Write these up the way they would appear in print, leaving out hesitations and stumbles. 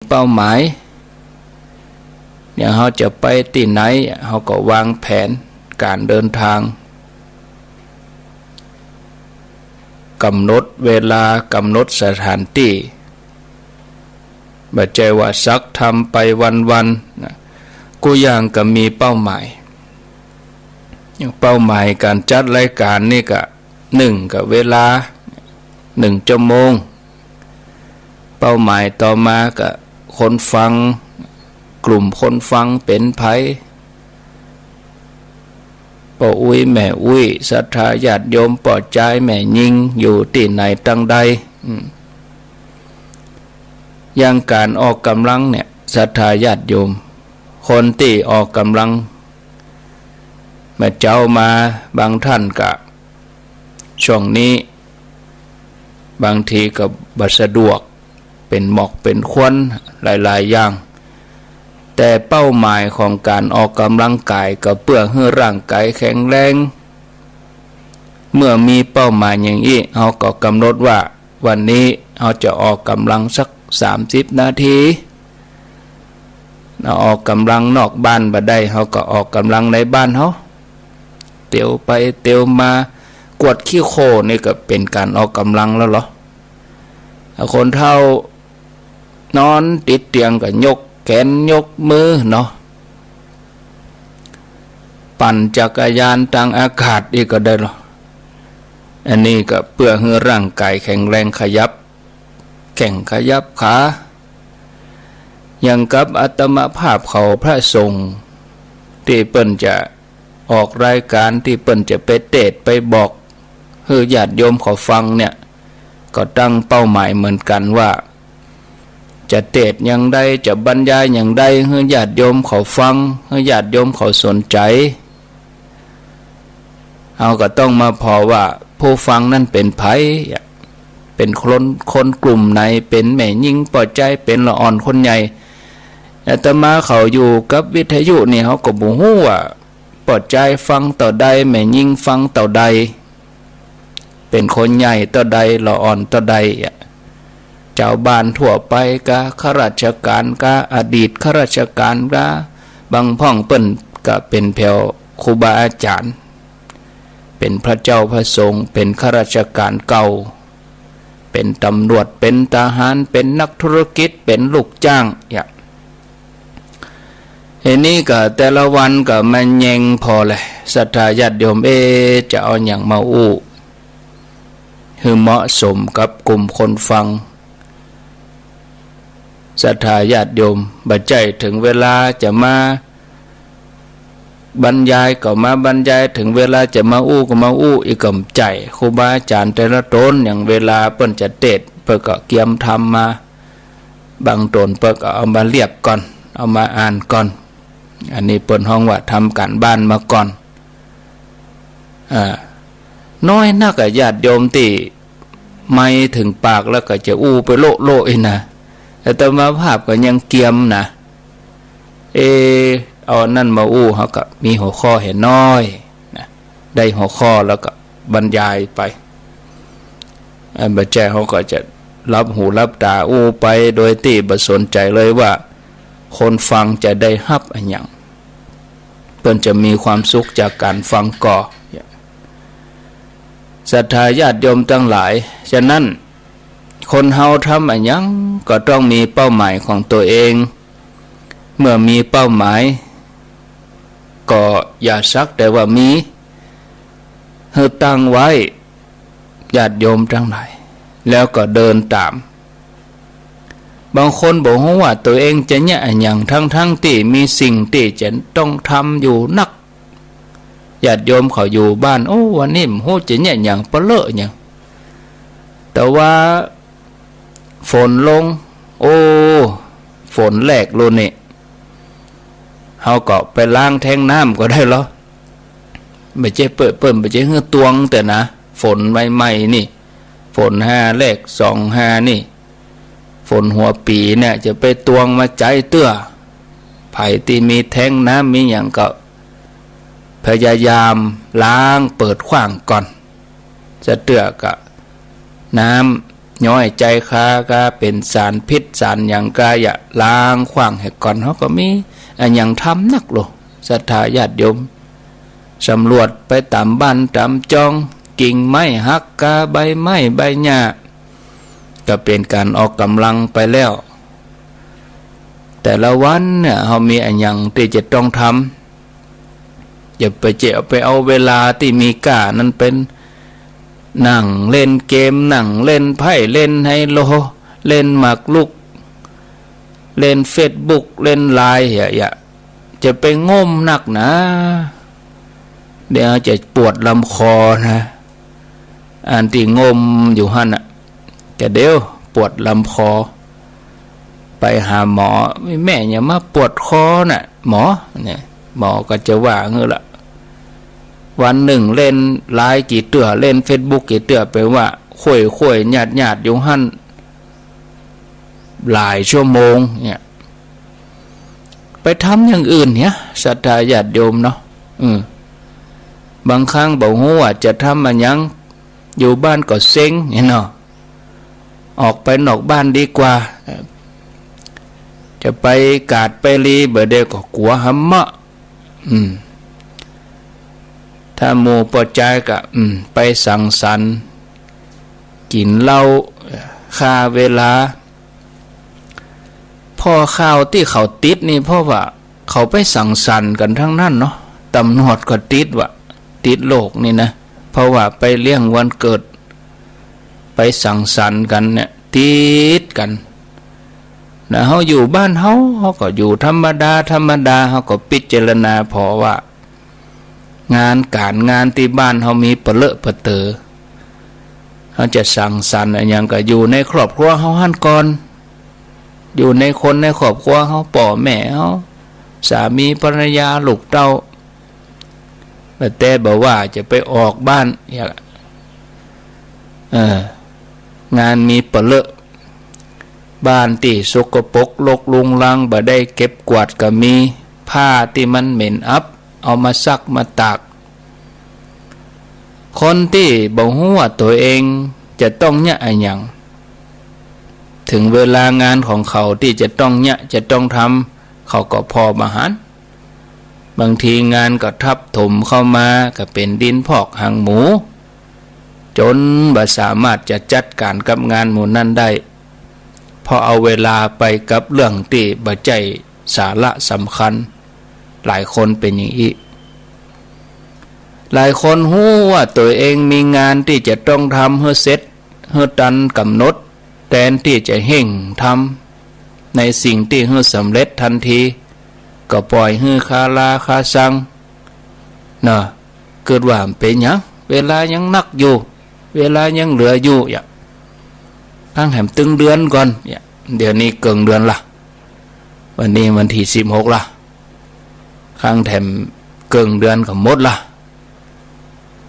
เป้าหมายเนี่ยเขาจะไปที่ไหนเขาก็วางแผนการเดินทางกำหนดเวลากำหนดสถานที่บัดใจว่าซักทำไปวันๆกูอย่างก็มีเป้าหมายเป้าหมายการจัดรายการนี่ก็กับเวลาชั่วโมงเป้าหมายต่อมาก็คนฟังกลุ่มคนฟังเป็นไผป่ออุ้ยแม่อุ้ยศรัทธาญาติโยมป่อใจแม่ยิงอยู่ที่ไหนตั้งใดอย่างการออกกำลังเนี่ยศรัทธาญาติโยมคนที่ออกกำลังมาเจ้ามาบางท่านก็ช่วงนี้บางทีก็บัสะดวกเป็นหมอกเป็นควันหลายๆอย่างแต่เป้าหมายของการออกกำลังกายก็เพื่อให้ร่างกายแข็งแรงเมื่อมีเป้าหมายอย่างนี้เราก็กำหนดว่าวันนี้เราจะออกกำลังสัก30 นาทีเราออกกำลังนอกบ้านบ่ได้เราก็ออกกำลังในบ้านเราเตียวไปเตียวมากวดขี้โคนี่ก็เป็นการออกกำลังแล้วเหรอคนเฒ่านอนติดเตียงก็ยกแขนยกมือเนาะปั่นจักรยานทางอากาศอีกก็ได้หรออันนี้ก็เพื่อให้ร่างกายแข็งแรงขยับแข่งขยับขาอย่างกับอาตมาภาพเขาพระสงฆ์ที่เปิ้นจะออกรายการที่เปิ้นจะไปเทศน์ไปบอกให้ญาติโยมเขาฟังเนี่ยก็ตั้งเป้าหมายเหมือนกันว่าจะเทศน์อย่างใดจะบรรยายอย่างใดให้ญาติโยมเขาฟังให้ญาติโยมเขาสนใจเอาก็ต้องมาพอว่าผู้ฟังนั่นเป็นไผเป็นคนกลุ่มไหนเป็นแม่ยิงปอดใจเป็นละอ่อนคนใหญ่อาตมาเขาอยู่กับวิทยุนี่เขาก็บ่ฮู้ว่าปอดใจฟังต่อใดแม่ยิงฟังต่อใดเป็นคนใหญ่ต่อใดละอ่อนต่อใดเจ้าบ้านทั่วไปก็ข้าราชการก็อดีตข้าราชการก็บางพ่องเปิ้นก็เป็นแผ่วครูบาอาจารย์เป็นพระเจ้าพระสงฆ์เป็นข้าราชการเก่าเป็นตำรวจเป็นทหารเป็นนักธุรกิจเป็นลูกจ้างอย่างนี้ก็แต่ละวันก็มันแยงพอเลยศรัทธาญาติโยมจะเอาอย่างมาอู้ให้เหมาะสมกับกลุ่มคนฟังศรัทธาญาติโยมบัดใจถึงเวลาจะมาบรรยายก็มาบรรยายถึงเวลาจะมาอู้ก็มาอู้อีกกำใจครูบาอาจารย์แต่ละตนอย่างเวลาเปิ้นจะเทศน์เปิ้นก็เกียมทำมาบางตนเปิ้นก็เอามาเรียบก่อนเอามาอ่านก่อนอันนี้เปิ้นห้องว่าทำการบ้านมาก่อนน้อยนักญาติโยมที่ไม่ถึงปากแล้วก็จะอู้ไปโลอีนะแต่มาภาพก็ยังเกียมนะเอานั่นมาอู้เขาก็มีหัวข้อเห็นน้อยนะได้หัวข้อแล้วก็บรรยายไปบัดแจเขาก็จะรับหูรับตาอู้ไปโดยที่บ่สนใจเลยว่าคนฟังจะได้รับอะไรอย่างเพิ่นจะมีความสุขจากการฟังก่อศรัทธาญาติโยมทั้งหลายฉะนั้นคนเฮาทำอะไรอย่างก็ต้องมีเป้าหมายของตัวเองเมื่อมีเป้าหมายก็อย่าสักแต่ว่ามีให้ตั้งไว้ญาติโยมทั้งหลายแล้วก็เดินตามบางคนบอกว่าตัวเองจะเนี่ยอย่างทั้งที่มีสิ่งที่จะต้องทำอยู่นักญาติโยมเขาอยู่บ้านวันนี้โหจะเนี่ยอย่างเปลอะอย่างแต่ว่าฝนลงฝนแหลกโลนี่เขาก็ไปล้างแทงน้ำก็ได้หรอไม่ใช่เปิดไม่ใช่เฮือตวงแต่นะฝนใหม่ๆนี่ฝน5แรก2 5นี่ฝนหัวปีเนี่ยจะไปตวงมาใจเตื้อไผ่ที่มีแทงน้ำมีอย่างก็พยายามล้างเปิดขว้างก่อนจะเตื้อกับน้ ย้อยใจคาก็เป็นสารพิษสารอย่างกายะล้างขว้างให้ก่อนเขาก็มีอันอย่างทำนักโลศรัทธาญาติโยมสำรวจไปตามบ้านตามจองกิ่งไม้หักกาใบไม้ใบหญ้าก็เป็นการออกกำลังไปแล้วแต่ละวันเนี่ยเขามีอันอย่างที่จะต้องทำอย่าไปเอาเวลาที่มีก้านั้นเป็นนั่งเล่นเกมนั่งเล่นไพ่เล่นไฮโลเล่นหมากรุกเล่นเฟซบุ๊กเล่นไลน์อย่าจะไปง่มหนักนะเดี๋ยวจะปวดลำคอนะอันที่ง่มอยู่หั่นอ่ะแต่เดี๋ยวปวดลำคอไปหาหมอแม่อย่ามาปวดคอน่ะหมอเนี่ยหมอก็จะว่าเงี้ยละวันหนึ่งเล่นไลน์กี่เตื้อเล่นเฟซบุ๊กกี่เตื้อไปว่าค่อยหยาดอยู่หั่นหลายชั่วโมงเนี่ยไปทำอย่างอื่นเนี่ยศรัทธาญาติโยมเนาะบางครั้งบอกว่าจะทำมันยังอยู่บ้านก็เซ็งเนาะออกไปนอกบ้านดีกว่าจะไปกาดไปรีเบอเดก็กลัวหำมะถ้าหมู่ปอใจก็ไปสังสรรค์กินเหล้าฆ่าเวลาพ่อข่าวที่เขาติดนี่เพราะว่าเขาไปสังสรรค์กันทั้งนั้นเนาะตำรวจก็ติดว่าติดโลกนี่นะเพราะว่าไปเลี้ยงวันเกิดไปสังสรรค์กันเนี่ยติดกันนะเขาอยู่บ้านเขาก็อยู่ธรรมดาเขาก็พิจารณาพอว่างานการงานที่บ้านเขามีเปลือะเปเตอเขาจะสังสรรค์อย่างก็อยู่ในครอบครัวเขาหั่นก่อนอยู่ในคนในครอบครัวเขาพ่อแม่เขาสามีภรรยาลูกเต้าแต่บอกว่าจะไปออกบ้านอย่างงานมีเปลือะบ้านที่สกปรกรกรุงรังบ่ได้เก็บกวาดก็มีผ้าที่มันเหม็นอับเอามาซักมาตากคนที่บอกว่าตัวเองจะต้องเนี่ยอะไรอย่างถึงเวลางานของเขาที่จะต้องเนี่ยจะต้องทำเขาก็พอมาหันบางทีงานก็ทับถมเข้ามาก็เป็นดินพอกหางหมูจนบ่สามารถจะจัดการกับงานหมู่นั้นได้พอเอาเวลาไปกับเรื่องที่บ่ใจสาระสำคัญหลายคนเป็นอย่างนี้หลายคนรู้ว่าตัวเองมีงานที่จะต้องทำให้เสร็จให้ตันกำหนดแทนที่จะเห่งทำในสิ่งที่ให้สำเร็จทันทีก็ปล่อยให้คาลาคาซังนะเกิดว่าเป็นยังเวลายังนักอยู่เวลายังเหลืออยู่อย่างตั้งแหมตึงเดือนก่อนเดี๋ยวนี้เกินเดือนละวันนี้วันที่16ละข้างแถมเกินเดือนก็หมดละ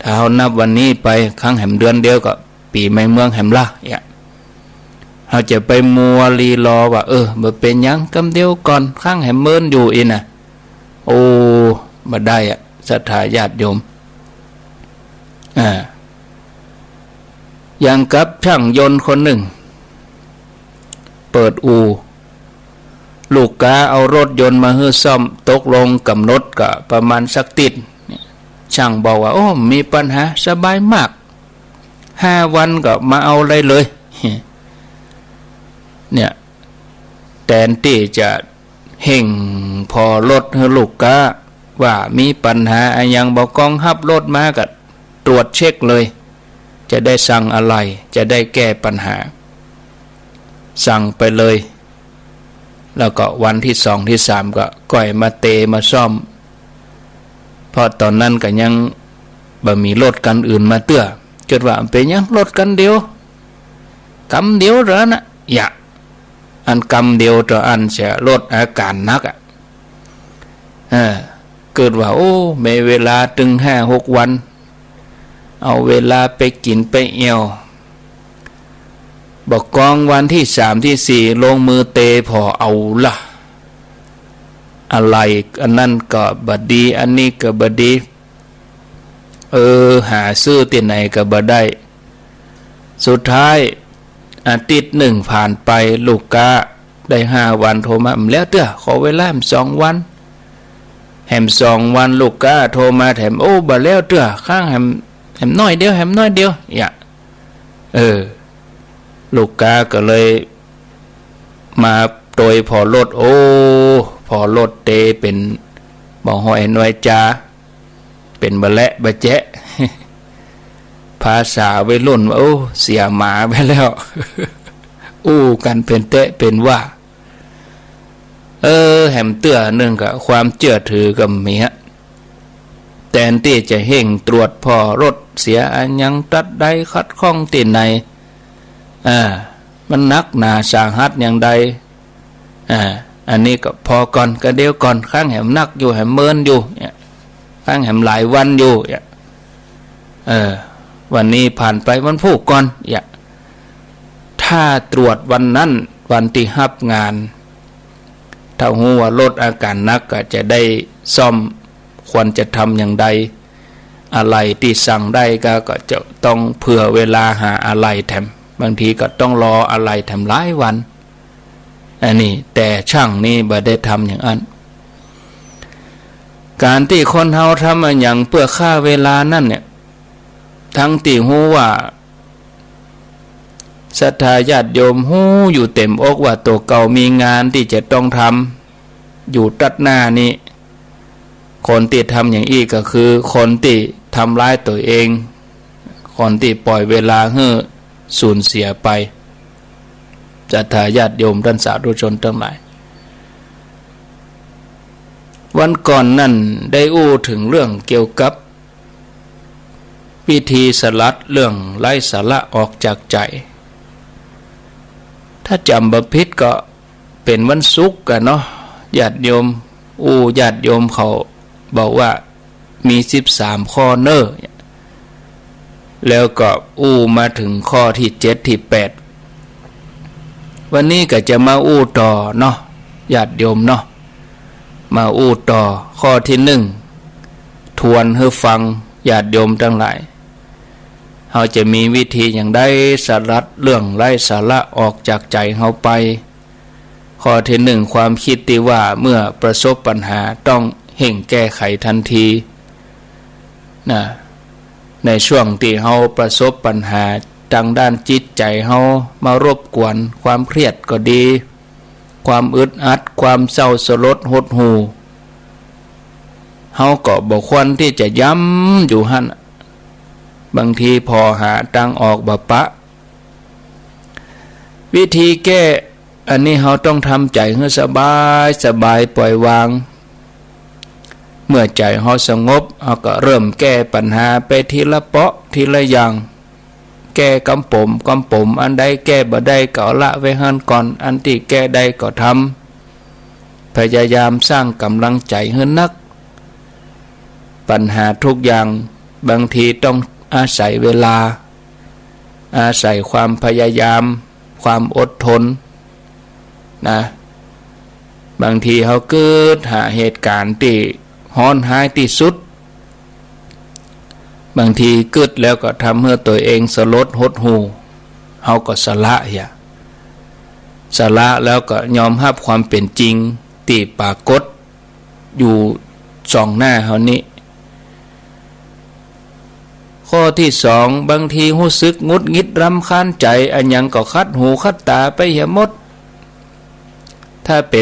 ถ้าเรานับวันนี้ไปข้างแหมเดือนเดียวก็ปีใหม่เมืองแหมละเราจะไปมัวรีรอว่าบ่เป็นยังกำเดียวก่อนข้างแหมเมินอยู่อินะโอ้บ่ได้ศรัทธาญาติโยมอย่างกับช่างยนต์คนหนึ่งเปิดอู่ลูกค้าเอารถยนต์มาให้ซ่อมตกลงกำหนดก็ประมาณสักติดช่างบอกว่าโอ้มีปัญหาสบายมาก5 วันก็มาเอาได้เลยเนี่ยแทนที่จะเห่งพอรถให้ลูกค้าว่ามีปัญหาอะไรอย่างบอกกองฮับรถมาก็ตรวจเช็คเลยจะได้สั่งอะไรจะได้แก้ปัญหาสั่งไปเลยแล้วก็วันที่2ที่3ก็ก่อยมาเตมาซ่อมเพราะตอนนั้นก็ยังบ่มีรถกันอื่นมาเตื้อจนว่าเป็นยังรถกันเดียวกำเดียวเหรอนะอันกำเดียวต่ออันเสียลดอาการนักเกิดว่าโอ้ไม่เวลาตึง5-6 วันเอาเวลาไปกินไปเอวบอกกองวันที่3ที่4ลงมือเตพอเอาละอะไรอันนั้นก็บดีอันนี้ก็บดีหาซื้อที่ไหนก็บ่ได้สุดท้าย อาทิตย์หนึ่งผ่านไปลูกกาได้5 วันโทรมาแล้วเด้อขอเวลา2 วันแหม2 วันลูกกาโทรมาแถมโอ้บ่แล้วเด้อข้างแหมน้อยเดียวอย่าลูกกาก็เลยมาโดยพอรถพอรถเตเป็นบ่ห้อยน้อยจาเป็นบะและบะแจะภาษาวัยรุ่นว่าเสียหมาไปแล้วกันเป็นเตะเป็นว่าแหมเตื้อหนึ่งกับความเชื่อถือกับเมียแทนที่จะเห่งตรวจพอรถเสียอันยังตัดใดคัดข้องตีนในมันนักหนาสาหัสอย่างใดอันนี้ก็พอก่อนก็เดียวก่อนข้างแหมนักอยู่แหมเมินอยู่ข้างแหมหลายวันอยู่วันนี้ผ่านไปวันพุธก่อนถ้าตรวจวันนั้นวันที่รับงานถ้าหัวลดอาการนักก็จะได้ซ่อมควรจะทำอย่างใดอะไรที่สั่งได้ก็จะต้องเผื่อเวลาหาอะไรแถมบางทีก็ต้องรออะไรแถมหลายวันอันนี้แต่ช่างนี่บ่ได้ทำอย่างนั้นการที่คนเฮาทำอย่างเพื่อฆ่าเวลานั่นเนี่ยทั้งที่ฮู้ว่าศรัทธาญาติโยมฮู้อยู่เต็มอกว่าตัวเก่ามีงานที่จะต้องทำอยู่ตัดหน้านี้คนที่ทำอย่างอี้ก็คือคนที่ทำร้ายตัวเองคนที่ปล่อยเวลาให้สูญเสียไปศรัทธาญาติโยมท่านสาธุชนทั้งหลายวันก่อนนั่นได้ถึงเรื่องเกี่ยวกับวิธีสลัดเรื่องไร้สาระออกจากใจถ้าจำบ่ผิดก็เป็นวันศุกร์กันเนาะญาติโยมญาติโยมเขาบอกว่ามี13ข้อเนอแล้วก็มาถึงข้อที่7ที่8วันนี้ก็จะมาต่อเนาะญาติโยมเนาะมาต่อข้อที่1ทวนให้ฟังญาติโยมทั้งหลายเราจะมีวิธีอย่างใดสลัดเรื่องไร้สาระออกจากใจเราไปข้อที่1ความคิดที่ว่าเมื่อประสบปัญหาต้องเห่งแก้ไขทันทีในช่วงที่เราประสบปัญหาทางด้านจิตใจเรามารบกวนความเครียดก็ดีความอึดอัดความเศร้าสลดหดหู่เราก็บ่ควรที่จะย้ำอยู่หั่นบางทีพอหาทางออกบ่ปะวิธีแก้อันนี้เราต้องทำใจให้สบายปล่อยวางเมื่อใจเราสงบเราก็เริ่มแก้ปัญหาไปทีละเปาะทีละอย่างแก้กำปมอันใดแก้บ่ได้ก็ละไว้หั่นก่อนอันที่แก้ได้ก็ทำพยายามสร้างกำลังใจให้นักปัญหาทุกอย่างบางทีต้องอาศัยเวลาอาศัยความพยายามความอดทนบางทีเขาเกิดหาเหตุการณ์ที่ฮ้อนหายที่สุดบางทีเกิดแล้วก็ทำให้ตัวเองสลดหดหูเขาก็สละสละแล้วก็ยอมรับความเป็นจริงที่ปรากฏอยู่สองหน้าเขานี้ข้อที่2บางทีรู้สึกงุดงิดรำคาญใจอันยังก็คัดหูคัดตาไปหมดถ้าเ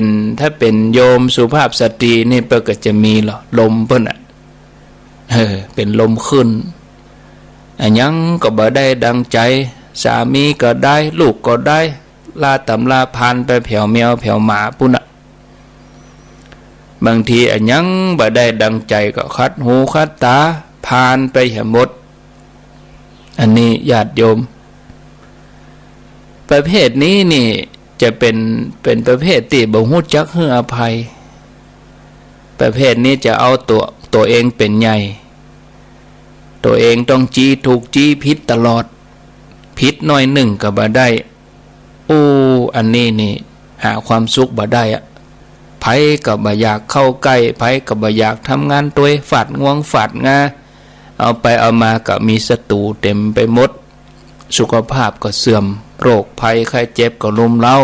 ป็นโยมสุภาพสตรีนี่เปิ้นก็จะมีลมเปิ้นเป็นลมขึ้นอันยังก็บ่ได้ดังใจสามีก็ได้ลูกก็ได้ลาตำลาพานไปแผ่วแมวแผ่วหมาปุ่นบางทีอันยังบ่ได้ดังใจก็คัดหูคัดตาพานไปหมดอันนี้ญาติโยมประเภทนี้นี่จะเป็นประเภทที่บ่ฮู้จักให้อภัยประเภทนี้จะเอาตัวเองเป็นใหญ่ตัวเองต้องจี้ถูกจี้ผิดตลอดผิดน้อยหนึ่งก็บ่ได้อันนี้นี่หาความสุขบ่ได้ไผก็บ่อยากเข้าใกล้ไผก็บ่อยากทำงานตัวฝาดง่วงฝาดงาเอาไปเอามาก็มีศัตรูเต็มไปหมดสุขภาพก็เสื่อม โรคภัยไข้เจ็บก็รุมเร้า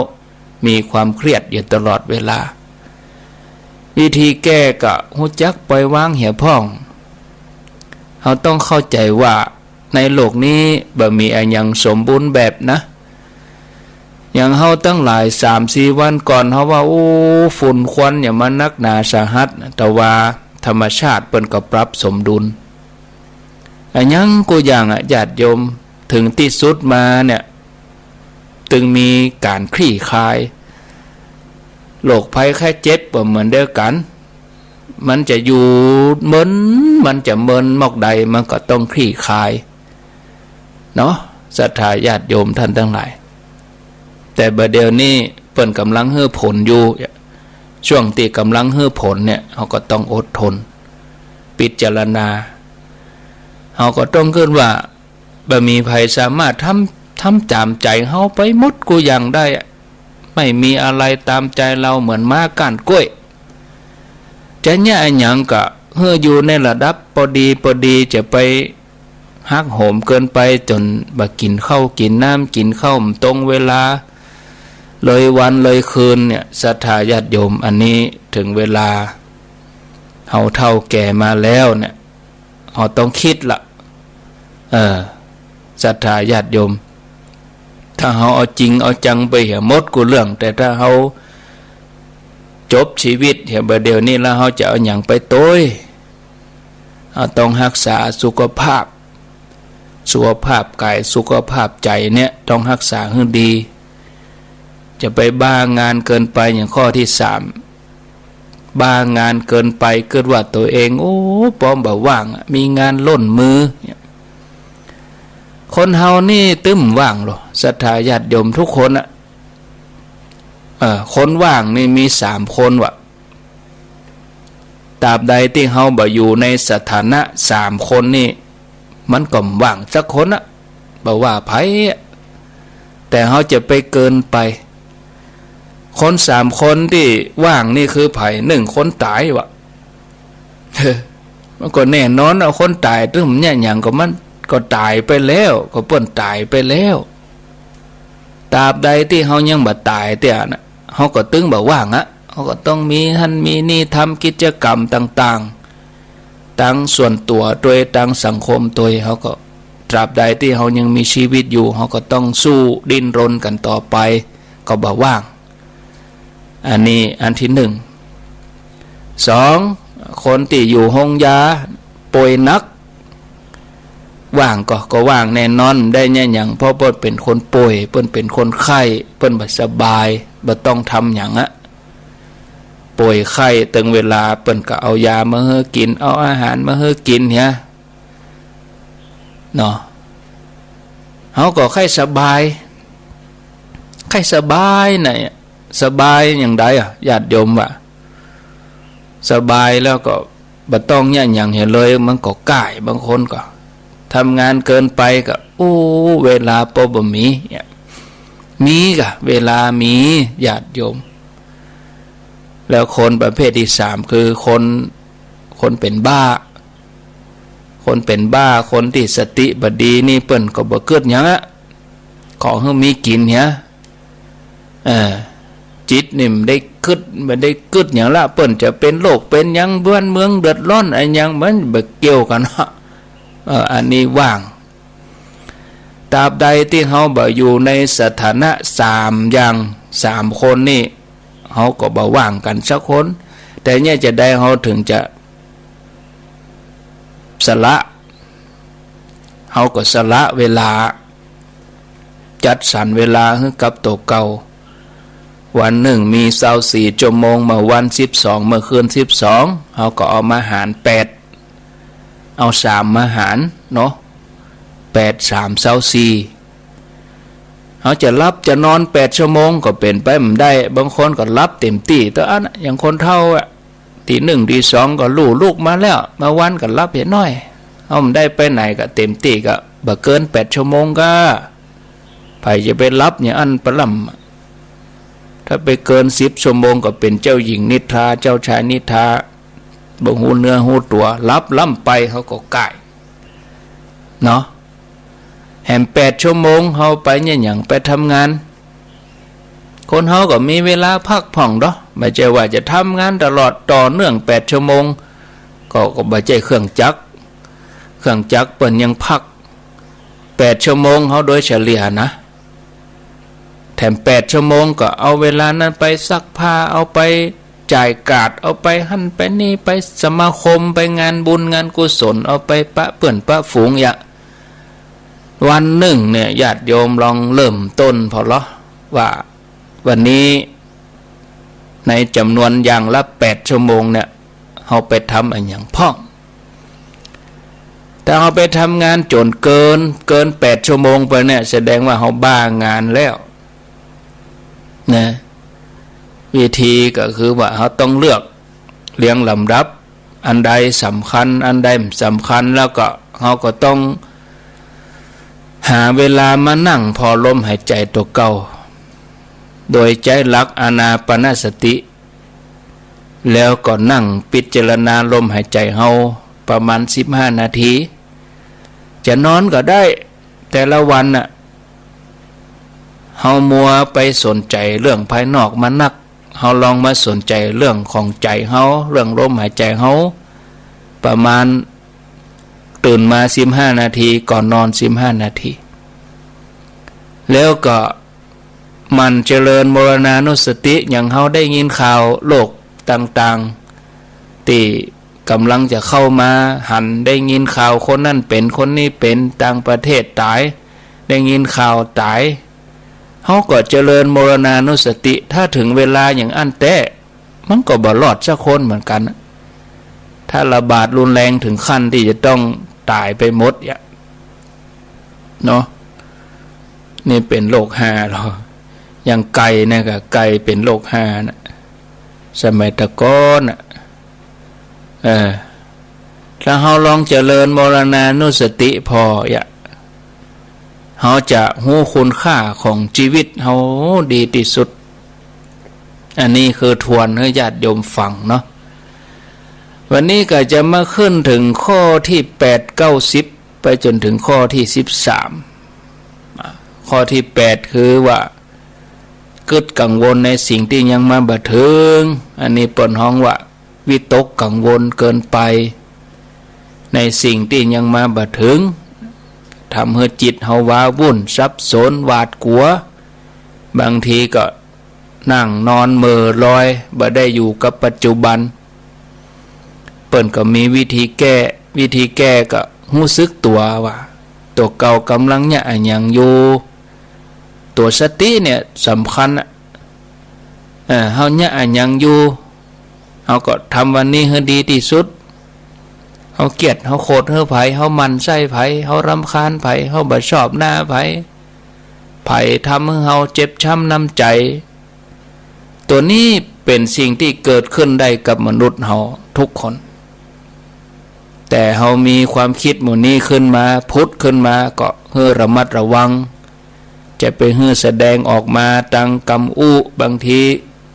มีความเครียดอยู่ตลอดเวลาวิธีแก้ก็หูจักปล่อยวางเหี่ยพ่องเราต้องเข้าใจว่าในโลกนี้บ่มีอันยังสมบูรณ์แบบนะอย่างเฮาตั้งหลาย 3-4 วันก่อนเฮาว่าโอ้ฝุ่นควันอย่ามานักหนาสาหัสแต่ว่าธรรมชาติเปิ้นก็ปรับสมดุลอันยังกูอย่างญาติโยมถึงที่สุดมาเนี่ยตึงมีการคลี่คลายโรคภัยแค่เจ็บบ่เหมือนเดียวกันมันจะอยู่มันจะเมินมอกใดมันก็ต้องคลี่คลายเนาะศรัทธาญาติโยมท่านทั้งหลายแต่บัดเดี๋ยวนี้เปิ้นกำลังให้ผลอยู่ช่วงที่กำลังให้ผลเนี่ยเขาก็ต้องอดทนพิจารณาเขาก็ต้องคิดว่าบ่มีใครสามารถทำตามใจเขาไปหมดกูอย่างได้ไม่มีอะไรตามใจเราเหมือนม้าก้านกล้วยจะเนี่ยอันหยังก็เฮืออยู่ในระดับพอดีจะไปหักโหมเกินไปจนบ่กินข้าวกินน้ำกินข้าวตรงเวลาเลยวันเลยคืนเนี่ยศรัทธาญาติโยมอันนี้ถึงเวลาเฮาเฒ่าแก่มาแล้วเนี่ยเฮาต้องคิดละศรัทธาญาติโยมถ้าเฮาเอาจริงเอาจังไปเหี่ยหมดกูเรื่องแต่ถ้าเฮาจบชีวิตเหี่ยบ่เดี๋ยวนี้แล้วเฮาจะเอาหยังไปโต้ยเฮาต้องรักษาสุขภาพกายสุขภาพใจเนี่ยต้องรักษาให้ดีจะไปบ้างานเกินไปอย่างข้อที่3บ้างานเกินไปเกิดว่าตัวเองโอ้ป้อมบ่ว่างมีงานล้นมือคนเฮานี่ตึ้มว่างหรอศรัทธาญาติโยมทุกคนคนว่างนี่มี3คนวะตราบใดที่เฮาบ่อยู่ในสถานะ3คนนี่มันก็ว่างสักคนบ่ว่าไผแต่เฮาจะไปเกินไปคน3คนที่ว่างนี่คือไผ1คนตายวะมันก็แน่นอนเอาคนตายตึ้มเนี่ยหยังก็มันก็ตายไปแล้วก็เปิ้นตายไปแล้วตราบใดที่เฮายังบ่ตายเตี้ยน่ะเฮาก็ตึงบ่ว่างเฮาก็ต้องมีหันมีนี่ทำกิจกรรมต่างๆทั้งส่วนตัวโดยทั้งสังคมโดยเฮาก็ตราบใดที่เฮายังมีชีวิตอยู่เฮาก็ต้องสู้ดิ้นรนกันต่อไปก็บ่ว่างอันนี้อันที่2คนที่อยู่ห้องยาป่วยหนักว่างก็ว่างแน่นอนได้เนี่ยหยังเพราะเปิ้นเป็นคนป่วยเปิ้นเป็นคนไข้เปิ้นบ่สบายบ่ต้องทำหยังป่วยไข้ถึงเวลาเปิ้นก็เอายามาให้กินเอาอาหารมาให้กินเนาะเฮาก็ไข้สบายน่ะสบายอย่างใดญาติโยมว่าสบายแล้วก็บ่ต้องเนี่ยหยังเห็นเลยมันก็ก่ายบางคนก็ทำงานเกินไปก็โอ้เวลาบ่มีก็เวลามีญาติโยมแล้วคนประเภทที่3คือคนเป็นบ้าคนที่สติบ่ดีนี่เปิ้นก็บ่เกิดหยังขอให้มีกินจิตนี่มันได้กึดหยังละเปิ้นจะเป็นโรคเป็นหยังบ้านเมืองเดือดร้อนอันหยังมันบ่เกี่ยวกันอันนี้ว่างตราบใดที่เฮาบ่อยู่ในสถานะ3อย่าง3คนนี่เฮาก็บ่ว่างกันสักคนแต่เนี่ยจะได้เฮาถึงจะสละเฮาก็สละเวลาจัดสรรเวลาให้กับตัวเก่าวันหนึ่งมี24ชั่วโมงเมื่อวัน12เมื่อคืน12เฮาก็เอามาหาร8เอา3มาหารเนาะ8 3 24เขาจะรับจะนอน8ชั่วโมงก็เป็นไปไม่ได้บางคนก็รับเต็มที่แต่อย่างคนเฒ่าตี 1 ตี 2ก็ลูกมาแล้วมาวันก็รับเห็นน้อยเอาไม่ได้ไปไหนก็เต็มที่ก็บ่เกิน8ชั่วโมงก็ไผจะไปรับอย่างอันปลำถ้าไปเกิน10ชั่วโมงก็เป็นเจ้าหญิงนิทราเจ้าชายนิทราบ่หูเนื้อหูตัวรับล้ำไปเขาก็ก่ายเนาะ แหม8 ชั่วโมงเฮาไปเนี่ยอย่างไปทำงานคนเฮาก็มีเวลาพักผ่อนเนาะไม่ใช่ว่าจะทำงานตลอดต่อเนื่อง8 ชั่วโมงก็บ่ใช่เครื่องจักรเปิ้นยังพัก8 ชั่วโมงเฮาโดยเฉลี่ยนะแถม8 ชั่วโมงก็เอาเวลานั้นไปซักผ้าเอาไปจ่ายกาดเอาไปหั่นไปนี่ไปสมาคมไปงานบุญงานกุศลเอาไปปะเปื้อนปะฝูงอย่าวันหนึ่งเนี่ยญาติโยมลองเริ่มต้นพอละว่าวันนี้ในจำนวนอย่างละ8 ชั่วโมงเนี่ยเฮาไปทำอะไรอย่างพ่องแต่เฮาไปทำงานจนเกิน8 ชั่วโมงไปเนี่ยแสดงว่าเฮาบ้างานแล้วนะวิธีก็คือว่าเฮาต้องเลือกเรียงลำดับอันใดสำคัญอันใดไม่สำคัญแล้วก็เฮาก็ต้องหาเวลามานั่งพอลมหายใจตัวเก่าโดยใจหลักอานาปานสติแล้วก็นั่งพิจารณาลมหายใจเฮาประมาณ15 นาทีจะนอนก็ได้แต่ละวันน่ะเฮามัวไปสนใจเรื่องภายนอกมานักเฮาลองมาสนใจเรื่องของใจเฮาเรื่องลมหายใจเฮาประมาณตื่นมา15 นาทีก่อนนอน15 นาทีแล้วก็มันเจริญมรณานุสติอย่างเฮาได้ยินข่าวโลกต่างๆที่กำลังจะเข้ามาหันได้ยินข่าวคนนั่นเป็นคนนี้เป็นต่างประเทศตายได้ยินข่าวตายเฮาก็เจริญมรณานุสติถ้าถึงเวลาอย่างอันแต้มันก็บ่รอดสักคนเหมือนกันถ้าระบาดรุนแรงถึงขั้นที่จะต้องตายไปหมดเนาะนี่เป็นโรค5หรออย่างไก่เนี่ยก็ไก่เป็นโรค5นะสมัยตะก้อนถ้าเฮาลองเจริญมรณานุสติพอเฮาจะรู้คุณค่าของชีวิตเฮาดีที่สุดอันนี้คือทวนให้ญาติโยมฟังเนาะวันนี้ก็จะมาขึ้นถึงข้อที่8 9 10ไปจนถึงข้อที่13ข้อที่8คือว่าเกิดกังวลในสิ่งที่ยังมาบ่ถึงอันนี้เปิ้นฮ้องว่าวิตกกังวลเกินไปในสิ่งที่ยังมาบ่ถึงทำให้จิตเฮาว้าวุ่นสับสนหวาดกลัวบางทีก็นั่งนอนเมื่อลอยบ่ได้อยู่กับปัจจุบันเปิ้นก็มีวิธีแก้ก็รู้สึกตัวว่าตัวเก่ากำลังเนี่ยยังอยู่ตัวสติเนี่ยสำคัญเฮาเนี่ยยังอยู่เฮาก็ทำวันนี้ให้ดีที่สุดเฮาเกลียดเฮาโกรธเฮาไผเฮามันไส้ไผเฮารำคาญไผเฮาบ่ชอบหน้าไผทำให้เฮาเจ็บช้ำน้ำใจตัวนี้เป็นสิ่งที่เกิดขึ้นได้กับมนุษย์เฮาทุกคนแต่เฮามีความคิดหมู่นี้ขึ้นมาพุทธขึ้นมาก็ให้ระมัดระวังจะไปให้แสดงออกมาตังกำอู้บางที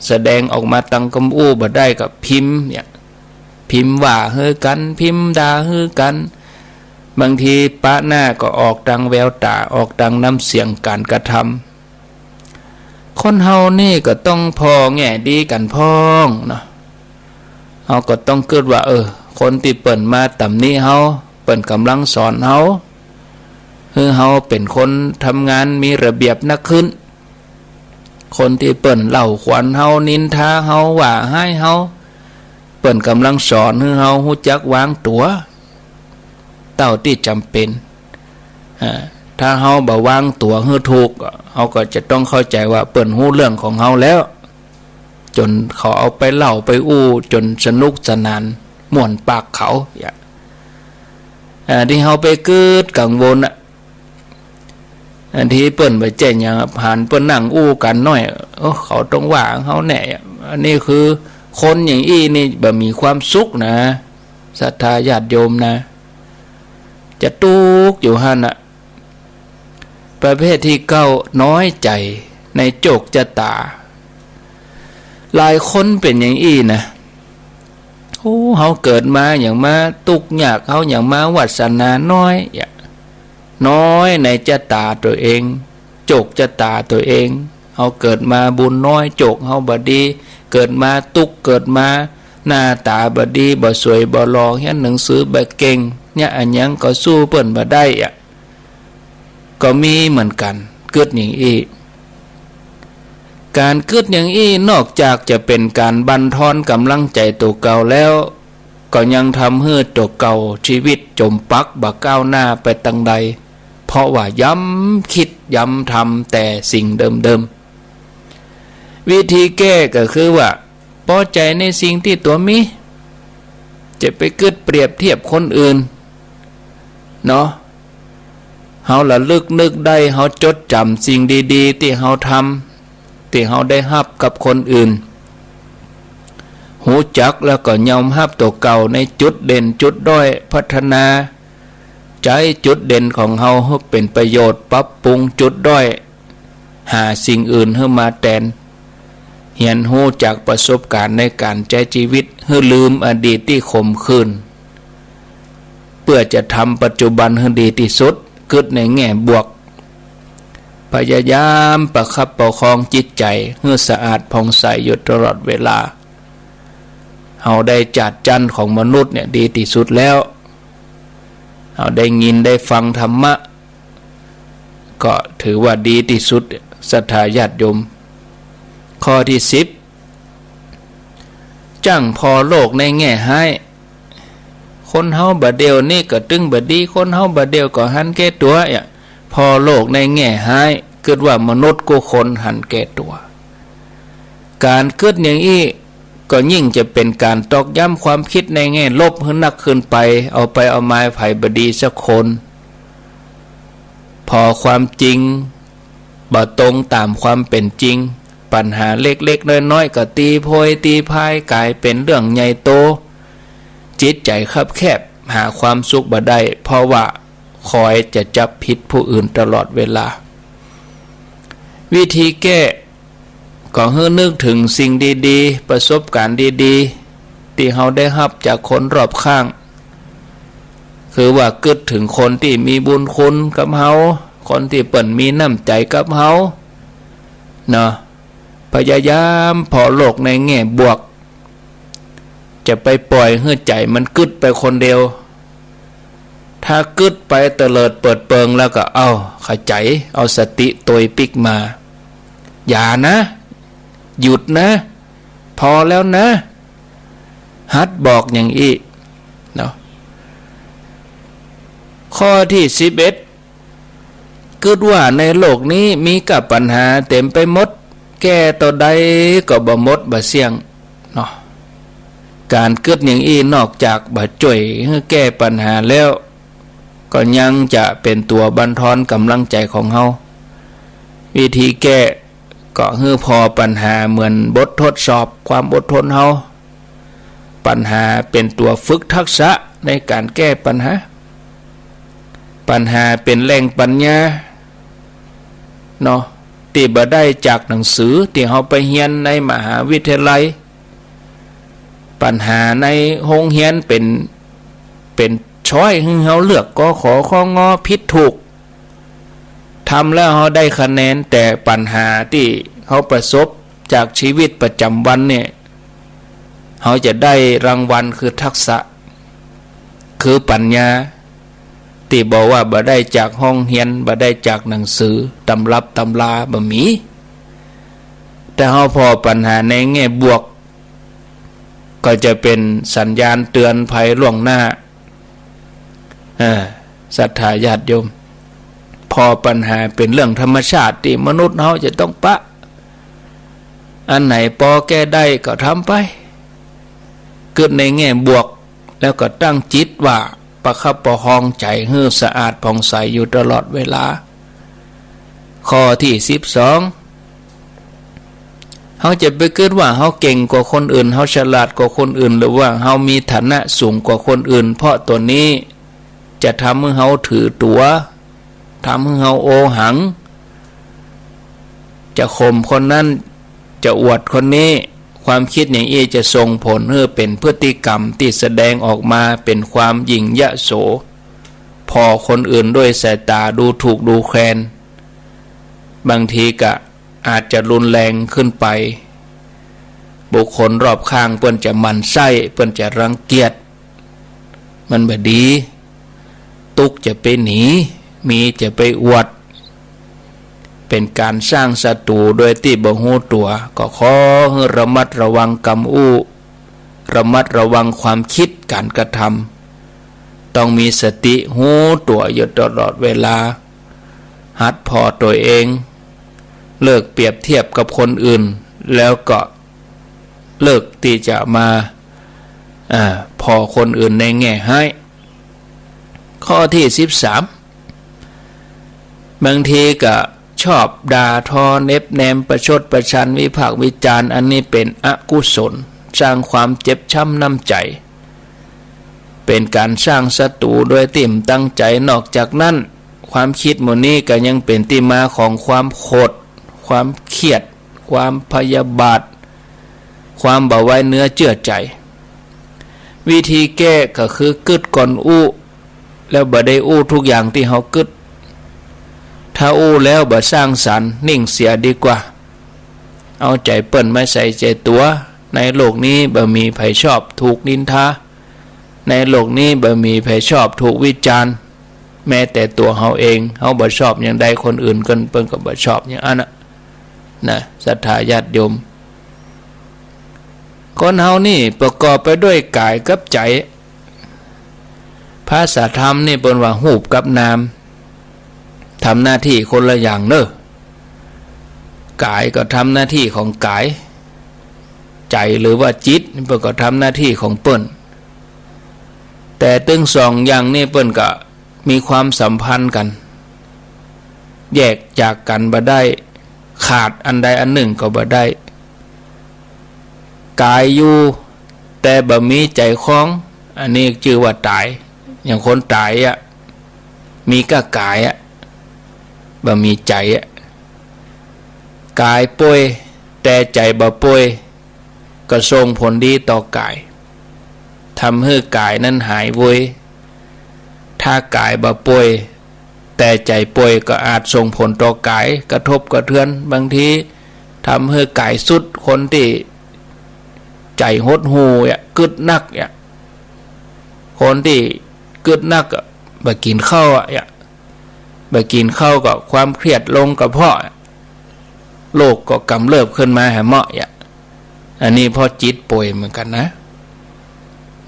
แสดงออกมาตังกำอู้บ่ได้กับพิมพ์พิมพ์ว่าเฮือกันพิมพ์ด่าเฮือกันบางทีปะหน้าก็ออกตังแววตาออกตังน้ำเสียงการกระทำคนเฮานี่ก็ต้องพอแง่ดีกันพ้องเนาะเฮาก็ต้องเกิดว่าคนที่เปิ่นมาตำนี้เฮาเปิ่นกำลังสอนเฮาคือเฮาเป็นคนทำงานมีระเบียบนักขึ้นคนที่เปิ่นเล่าขวัญเฮานินทาเฮาว่าให้เฮาเปิ่นกำลังสอนให้เฮารู้จักวางตัวเท่าที่จำเป็นถ้าเฮาบ่วางตัวให้ถูกเฮาก็จะต้องเข้าใจว่าเปิ่นรู้เรื่องของเฮาแล้วจนเขาเอาไปเล่าไปอู้จนสนุกสนานม่วนปากเขาที่เฮาไปเกิดกังวลอันที่เปิ้นไปแจ้งอย่างผ่านเปิ้นนั่งอู้กันน้อยเขาต้องว่าเฮาแน่อันนี้คือคนอย่างอี้นี่บ่มีความสุขนะศรัทธาญาติโยมนะจะตุกอยู่หั่นน่ะประเภทที่9น้อยใจในโจกจะตาหลายคนเป็นอย่างอี้นะเฮาเกิดมาอย่างมาตุกยากเฮาอย่างมาวาสนาน้อย น้อยในจะตาตัวเองโจกจะตาตัวเองเอาเกิดมาบุญน้อยโจกเฮาบ่ดีเกิดมาตุกเกิดมาหน้าตาบ่ดีบ่สวยบ่หล่อเรียนหนังสือบ่เก่งเนี่ยอันยังก็สู้เปิ้นบ่ได้อ่ะก็มีเหมือนกันเกิดอย่างอีการเกิดอย่างอีนอกจากจะเป็นการบั่นทอนกำลังใจตัวเก่าแล้วก็ยังทำให้ตัวเก่าชีวิตจมปักบ่ก้าวหน้าไปตังใดเพราะว่าย้ำคิดย้ำทำแต่สิ่งเดิมๆวิธีแก้ก็คือว่าพอใจในสิ่งที่ตัวมีจะไปเกิดเปรียบเทียบคนอื่นเนาะเฮาละลึกนึกได้เฮาจดจำสิ่งดีๆที่เฮาทำที่เฮาได้รับกับคนอื่นหูจักแล้วก็ยอมรับตัวเก่าในจุดเด่นจุดด้อยพัฒนาใจจุดเด่นของเฮาให้เป็นประโยชน์ปรับปรุงจุดด้อยหาสิ่งอื่นให้มาแทนเรียนรู้จากประสบการณ์ในการใช้ชีวิตให้ลืมอดีตที่ขมขื่นเพื่อจะทำปัจจุบันให้ดีที่สุดเกิดในแง่บวกพยายามประคับประคองจิตใจให้สะอาดผ่องใสอยู่ตลอดเวลาเฮาได้จัดจันของมนุษย์เนี่ยดีที่สุดแล้วเฮาได้ยินได้ฟังธรรมะก็ถือว่าดีที่สุดศรัทธาญาติโยมข้อที่10จังพอโลกในแง่ให้คนเฮาบ่เดียวนี่ก็ตึงบ่ดีคนเฮาบ่เดียวก็หันแก่ตัวพอโลกในแง่ให้เกิดว่ามนุษย์กูคนหันแก่ตัวการเกิดอย่างนี้ก็ยิ่งจะเป็นการตอกย้ำความคิดในแง่ลบให้หนักขึ้นไปเอาไม้ไผ่บ่ดีสักคนพอความจริงบ่ตรงตามความเป็นจริงปัญหาเล็กๆน้อยๆก็ตีโพยตีพายกลายเป็นเรื่องใหญ่โตจิตใจคับแคบหาความสุขบ่ได้เพราะว่าคอยจะจับผิดผู้อื่นตลอดเวลาวิธีแก้ก็ให้นึกถึงสิ่งดีๆประสบการณ์ดีๆที่เราได้รับจากคนรอบข้างคือว่าคิดถึงคนที่มีบุญคุณกับเราคนที่เปิ่นมีน้ำใจกับเราเนาะพยายามพอโลกในแง่บวกจะไปปล่อยให้ใจมันกึดไปคนเดียวถ้ากึดไปเตลิดเปิดเปิงแล้วก็เอาขจายเอาสติตัวปิกมาอย่านะหยุดนะพอแล้วนะฮัดบอกอย่างอีเนาะข้อที่11คิดว่าในโลกนี้มีกับปัญหาเต็มไปหมดแก้ตัวใดก็บ่หมดบ่เสี่ยงเนาะการคิดอย่างอีนอกจากบ่ช่วยให้แก้ปัญหาแล้วก็ยังจะเป็นตัวบั่นทอนกำลังใจของเฮาวิธีแก้ก็ให้พอปัญหาเหมือนบททดสอบความอดทนเฮาปัญหาเป็นตัวฝึกทักษะในการแก้ปัญหาเป็นแหล่งปัญญาเนาะที่บ่ได้จากหนังสือที่เฮาไปเรียนในมหาวิทยาลัยปัญหาในโรงเรียนเป็นช้อยให้เฮาเลือกกขอข้องอผิดถูกทำแล้วเฮาได้คะแนนแต่ปัญหาที่เฮาประสบจากชีวิตประจำวันเนี่ยเฮาจะได้รางวัลคือทักษะคือปัญญาที่บอกว่าบ่ได้จากห้องเรียนบ่ได้จากหนังสือตำรับตำราบ่มีแต่เฮาพอปัญหาในแง่บวกก็จะเป็นสัญญาณเตือนภัยล่วงหน้าศรัทธาญาติโยมพอปัญหาเป็นเรื่องธรรมชาติที่มนุษย์เฮาจะต้องปะอันไหนพอแก้ได้ก็ทำไปเกิดในแง่บวกแล้วก็ตั้งจิตว่าประคับประคองใจให้สะอาดผ่องใสอยู่ตลอดเวลาข้อที่12เฮาจะไปเกิดว่าเฮาเก่งกว่าคนอื่นเฮาฉลาดกว่าคนอื่นหรือว่าเฮามีฐานะสูงกว่าคนอื่นเพราะตัวนี้จะทำให้เฮาถือตัวทำให้เฮาโอหังจะข่มคนนั้นจะอวดคนนี้ความคิดอย่างนี้จะส่งผลให้เป็นพฤติกรรมที่แสดงออกมาเป็นความหยิ่งยโส พอคนอื่นด้วยสายตาดูถูกดูแคลนบางทีก็อาจจะรุนแรงขึ้นไปบุคคลรอบข้างเปิ้นจะหมั่นไส้เปิ้นจะรังเกียจมันบ่ดีตุกจะไปหนีมีจะไปอวดเป็นการสร้างศัตรูโดยที่บ่ฮู้ตัวก็ขอให้ระมัดระวังกำอู้ระมัดระวังความคิดการกระทำต้องมีสติฮู้ตัวอยู่ตลอดเวลาหัดพอตัวเองเลิกเปรียบเทียบกับคนอื่นแล้วก็เลิกที่จะมาพอคนอื่นในแง่ให้ข้อที่13บางทีก็ชอบด่าทอเน็บแนมประชดประชันวิพากษ์วิจารณ์อันนี้เป็นอกุศลสร้างความเจ็บช้ำน้ำใจเป็นการสร้างศัตรูโดยติ่มตั้งใจนอกจากนั้นความคิดหมู่นี้ก็ยังเป็นที่มาของความโกรธความเครียดความพยาบาทความบ่ไว้เนื้อเชื่อใจวิธีแก้ก็คือกึดก่อนอู้แล้วบ่ได้อู้ทุกอย่างที่เฮากึดถ้าอู้แล้วบ่สร้างสรรค์นิ่งเสียดีกว่าเอาใจเปิ้นไม่ใส่ใจตัวในโลกนี้บ่มีไผชอบถูกนินทาในโลกนี้บ่มีไผชอบถูกวิจารณ์แม้แต่ตัวเฮาเองเฮาบ่ชอบอย่างใดคนอื่นเปิ้นก็บ่ชอบอย่างนั้นนะศรัทธาญาติโยมคนเฮานี่ประกอบไปด้วยกายกับใจภาษาธรรมนี่เปิ้นว่ารูปกับนามทำหน้าที่คนละอย่างเด้อกายก็ทำหน้าที่ของกายใจหรือว่าจิตนี่เปิ้นก็ทำหน้าที่ของเปิ้นแต่ตึงสองอย่างนี่เปิ้นก็มีความสัมพันธ์กันแยกจากกันบ่ได้ขาดอันใดอันหนึ่งก็บ่ได้กายอยู่แต่บ่มีใจคล้องอันนี้ชื่อว่าตายอย่างคนตายมีก็กายบ่มีใจกายป่วยแต่ใจบ่ป่วยก็ส่งผลดีต่อกายทำให้กายนั้นหายป่วยถ้ากายบ่ป่วยแต่ใจป่วยก็อาจส่งผลต่อกายกระทบกระเทือนบางทีทำให้กายสุดคนที่ใจหดหูกึดนักคนที่กึดนักบ่กินข้าวบ่กินข้าวก็ความเครียดลงกระเพาะโรคก็กำเริบขึ้นมาหาเหมาะอันนี้เพราะจิตป่วยเหมือนกันนะ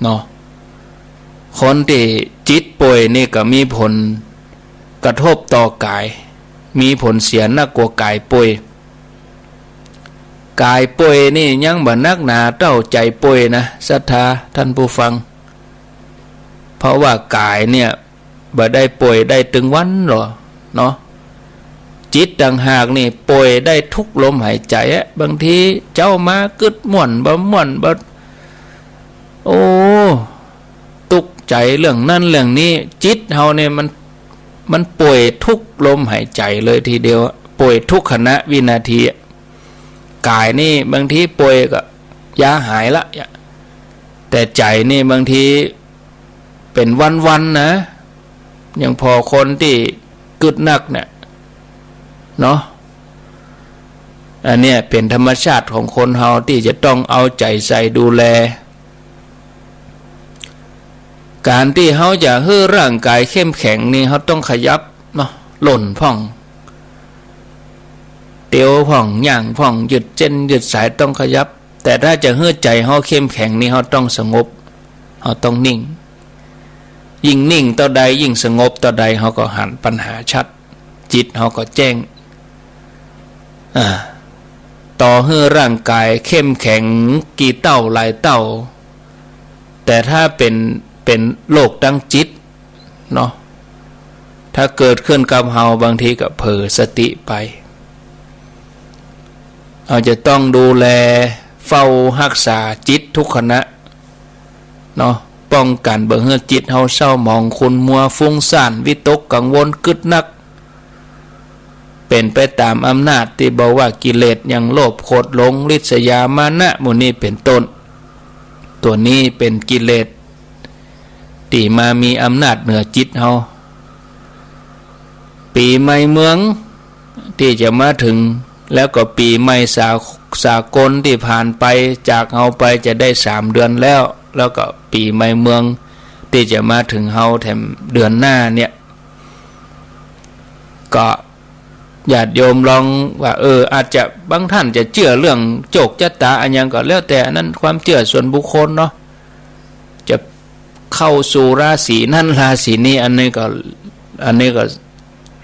เนาะคนที่จิตป่วยนี่ก็มีผลกระทบต่อกายมีผลเสียนักกว่ากายป่วยกายป่วยนี่ยังบ่นักหนาเต้าใจป่วยนะศรัทธาท่านผู้ฟังเพราะว่ากายเนี่ยบ่ได้ป่วยได้ถึงวันหรอเนาะจิตต่างหากนี่ป่วยได้ทุกลมหายใจบางทีเจ้ามากึดม่วนบ่ม่วนบ่โอ้ตุกใจเรื่องนั้นเรื่องนี้จิตเฮาเนี่ยมันป่วยทุกลมหายใจเลยทีเดียวป่วยทุกขณะวินาทีกายนี่บางทีป่วยก็ยาหายละแต่ใจนี่บางทีเป็นวันๆนะอย่างพอคนที่กึดนักเนี่ยเนาะอันเนี้ยเป็นธรรมชาติของคนเฮาที่จะต้องเอาใจใส่ดูแลการที่เฮาจะให้ร่างกายเข้มแข็งนี่เฮาต้องขยับเนาะหล่นพ่องเตียวพ่องย่างพ่องหยุดเส้นหยุดสายต้องขยับแต่ถ้าจะให้ใจเฮาเข้มแข็งนี่เฮาต้องสงบเฮาต้องนิ่งยิ่งนิ่งต่อใดยิ่งสงบต่อใดเฮาก็หันปัญหาชัดจิตเฮาก็แจ้งต่อให้ร่างกายเข้มแข็งกี่เต้าหลายเต้าแต่ถ้าเป็นโรคทางจิตเนาะถ้าเกิดขึ้นกับเฮาบางทีก็เผลอสติไปเราจะต้องดูแลเฝ้ารักษาจิตทุกขณะเนาะป้องกันบ่ให้จิตเฮาเศร้าหมองขุ่นมัวฟุ้งซ่านวิตกกังวลกึดนักเป็นไปตามอำนาจที่บอกว่ากิเลสอย่างโลภโกรธหลงริษยามานะหมู่นี้เป็นต้นตัวนี้เป็นกิเลสที่มามีอำนาจเหนือจิตเฮา ปีใหม่เมืองที่จะมาถึงแล้วก็ปีใหม่สากลที่ผ่านไปจากเฮาไปจะได้3 เดือนแล้วก็ปีใหม่เมืองที่จะมาถึงเฮาแถมเดือนหน้าเนี่ยก็ญาติโยมลองว่าอาจจะบางท่านจะเชื่อเรื่องโชคชะตาอันยังก็แล้วแต่นั้นความเชื่อส่วนบุคคลเนาะจะเข้าสู่ราศีนั้นราศีนี้อันนี้ก็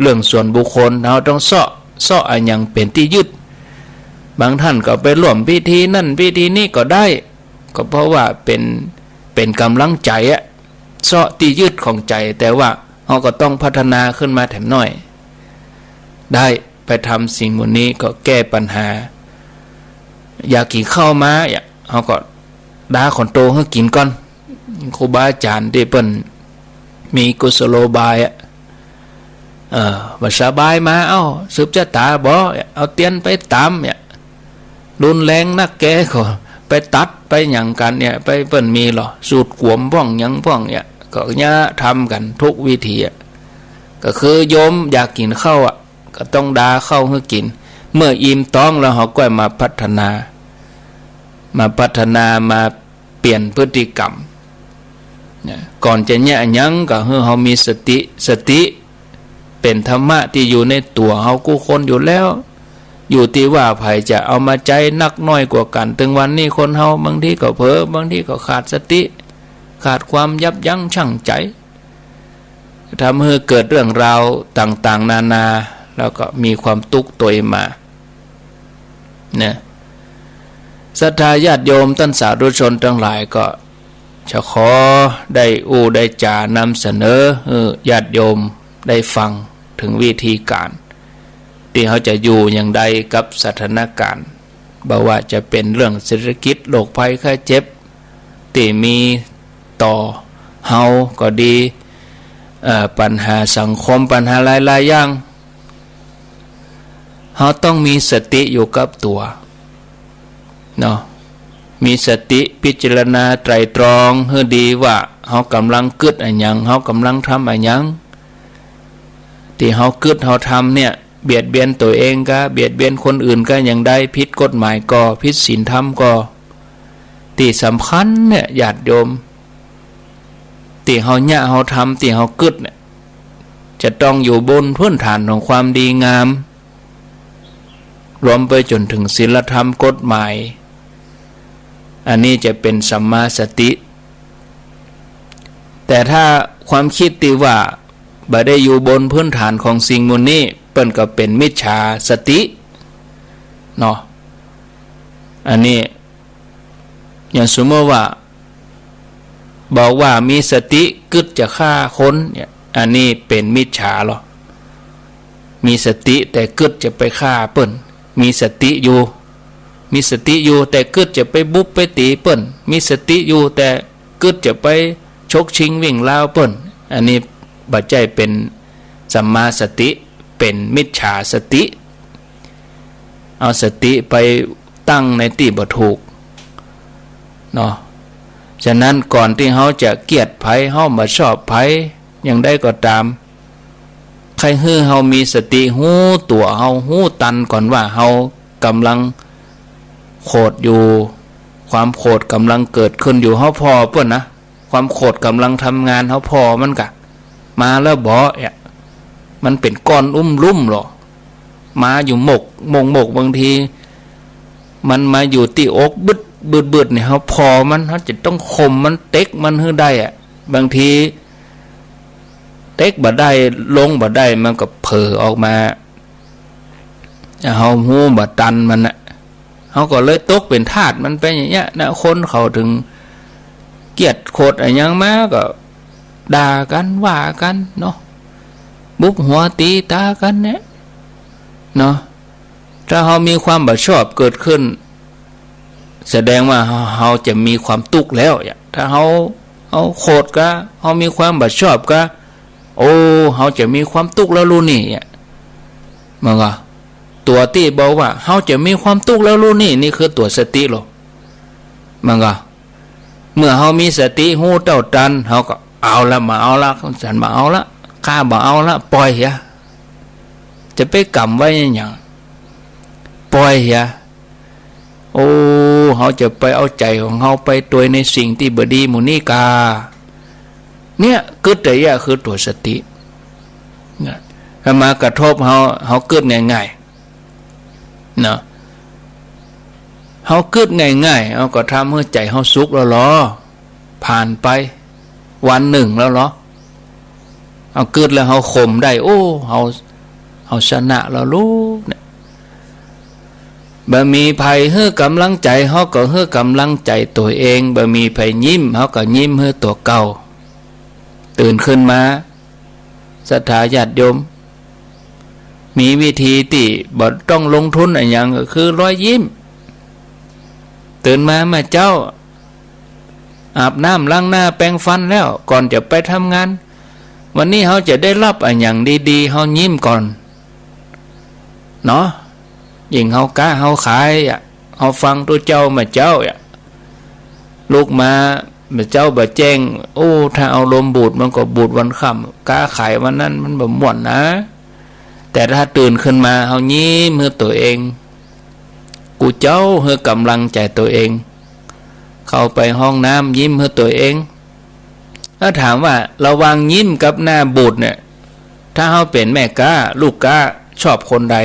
เรื่องส่วนบุคคลเราต้องเสาะอันยังเป็นที่ยึดบางท่านก็ไปร่วมพิธีนั่นพิธีนี้ก็ได้ก็เพราะว่าเป็นกำลังใจอะเสาะที่ยึดของใจแต่ว่าเราก็ต้องพัฒนาขึ้นมาแถมหน่อยได้ไปทำสิ่งมูลนี้ก็แก้ปัญหาอยากกินข้าวมาเขาก็ด่าคนโตให้กินก่อนครูบาอาจารย์ที่เปิ้นมีกุศโลบายว่าสบายมาสืบชะตาบ่เอาเตียนไปตามรุนแรงนักแกก็ไปตัดไปหยังกันไปเปิ้นมีหรอสูตรกวมพ่องหยังพ่องก็เนี่ยทำกันทุกวิธีก็คือโยมอยากกินข้าวก็ต้องด่าเข้าให้กินเมื่ออิ่มท้องแล้วเขาก็มาพัฒนามาเปลี่ยนพฤติกรรมก่อนจะเนี่ยยังก็ให้เขามีสติเป็นธรรมะที่อยู่ในตัวเขากู้คนอยู่แล้วอยู่ที่ว่าไผจะเอามาใจนักน้อยกว่ากันถึงวันนี้คนเฮาบางทีก็เผลอบางทีก็ขาดสติขาดความยับยั้งชั่งใจทำให้เกิดเรื่องราวต่างๆนานาแล้วก็มีความทุกข์ตัวมาเนี่ยศรัทธาญาติโยมท่านสาธุชนทั้งหลายก็จะขอได้ได้จานำเสนอญาติโยมได้ฟังถึงวิธีการที่เขาจะอยู่อย่างใดกับสถานการณ์บ่ว่าจะเป็นเรื่องเศรษฐกิจโรคภัยไข้เจ็บที่มีต่อเฮาก็ดีปัญหาสังคมปัญหาหลายๆอย่างเขาต้องมีสติอยู่กับตัวเนาะมีสติพิจารณาไตรตรองให้ดีว่าเขากำลังกึดอะไรยังเขากำลังทำอะไรยังที่เขากึดเขาทำเนี่ยเบียดเบียนตัวเองก็เบียดเบียนคนอื่นก็ยังได้ผิดกฎหมายก็ผิดศีลธรรมก็ที่สำคัญเนี่ยญาติโยมที่เขาเนี่ยเขาทำที่เขากึดเนี่ยจะต้องอยู่บนพื้นฐานของความดีงามรวมไปจนถึงศีลธรรมกฎหมายอันนี้จะเป็นสัมมาสติแต่ถ้าความคิดที่ว่าบ่ได้อยู่บนพื้นฐานของสิ่งมูลนี้เปิ้นก็เป็นมิจฉาสติเนาะอันนี้อย่างสมมติว่าบอกว่ามีสติกึดจะฆ่าคนเนี่ยอันนี้เป็นมิจฉาหรอมีสติแต่กึดจะไปฆ่าเปิ้นมีสติอยู่แต่กึดจะไปบุบไปตีเปิ้นมีสติอยู่แต่กึดจะไปชกชิงวิ่งราวเปิ้นอันนี้บัดใจเป็นสัมมาสติเป็นมิจฉาสติเอาสติไปตั้งในที่บ่ถูกเนาะฉะนั้นก่อนที่เขาจะเกลียดไผเขามาชอบไผอย่างใดก็ตามใครฮื้อเขามีสติหูตัวเขาหูตันก่อนว่าเขากำลังโกรธอยู่ความโกรธกำลังเกิดขึ้นอยู่เขาพอเปิ้นนะความโกรธกำลังทำงานเขาพอมันกะมาแล้วบ่มันเป็นก้อนลุ่มหรอมาอยู่หมกบางทีมันมาอยู่ที่อกบึดเนี่ยเขาพอมันเขาจะต้องข่มมันเต็กมันให้ได้บางทีเต็กบ่ได้ลงบ่ได้มันก็เผลอออกมาเขาหูบ่ตันมันเขาก็เลยตกเป็นทาสมันเป็นอย่างเงี้ยนะคนเขาถึงเกลียดโคตรอะไรยังมาก็ด่ากันว่ากันเนาะบุบหัวตีตากันเนี่ยเนาะถ้าเขามีความบ่ชอบเกิดขึ้นแสดงว่าเขาจะมีความทุกข์แล้วถ้าเขาโคตรก็เขามีความบ่ชอบก็เขาจะมีความทุกข์แล้วรู้นี่มันก็ตัวที่บอกว่าเขาจะมีความทุกข์แล้วรู้นี่คือตัวสติหรอมันก็เมื่อเขามีสติหูเต้าตันเขาก็เอาละมาเอาละฉันมาเอาละข้าบ่เอาละปล่อย จะไปกำไว้อย่างปล่อยเหียโอ้เขาจะไปเอาใจของเขาไปตัวในสิ่งที่บดีหมุนีกาเนี่ยกึศแต่ยะคือตัวสติถ้ามากระทบเขากึศง่ายๆเนาะเขากึศง่ายๆเขาก็ทำให้ใจเขาสุขแล้วหรอผ่านไปวันหนึ่งแล้วหรอเอากึศแล้วเขาข่มได้โอ้เขาชนะแล้วลูกเนี่ยบ่มีภัยให้กำลังใจเขาก็ให้กำลังใจตัวเองบ่มีภัยยิ้มเขาก็ยิ้มให้ตัวเก่าตื่นขึ้นมาศรัทธาญาติโยมมีวิธีที่บ่ต้องลงทุนอะไรอย่างก็คือรอยยิ้มตื่นมาเจ้าอาบน้ำล้างหน้าแปรงฟันแล้วก่อนจะไปทำงานวันนี้เขาจะได้รับอะไรอย่างดีๆเขายิ้มก่อนเนาะยิ่งเขาก้าเขาขายเขาฟังตัวเจ้ามาเจ้าลูกมาเจ้าบ่แจ้งโอ้ถ้าเอาลมบูดมันก็บูดวันค่ำก้าขายวันนั้นมันบ่ม่วนนะแต่ถ้าตื่นขึ้นมาเขายิ้มให้ตัวเองกูเจ้าให้กำลังใจตัวเองเข้าไปห้องน้ำยิ้มให้ตัวเองถ้าถามว่าระวังยิ้มกับหน้าบูดเนี่ยถ้าเขาเป็นแม่ก้าลูกก้าชอบคนใด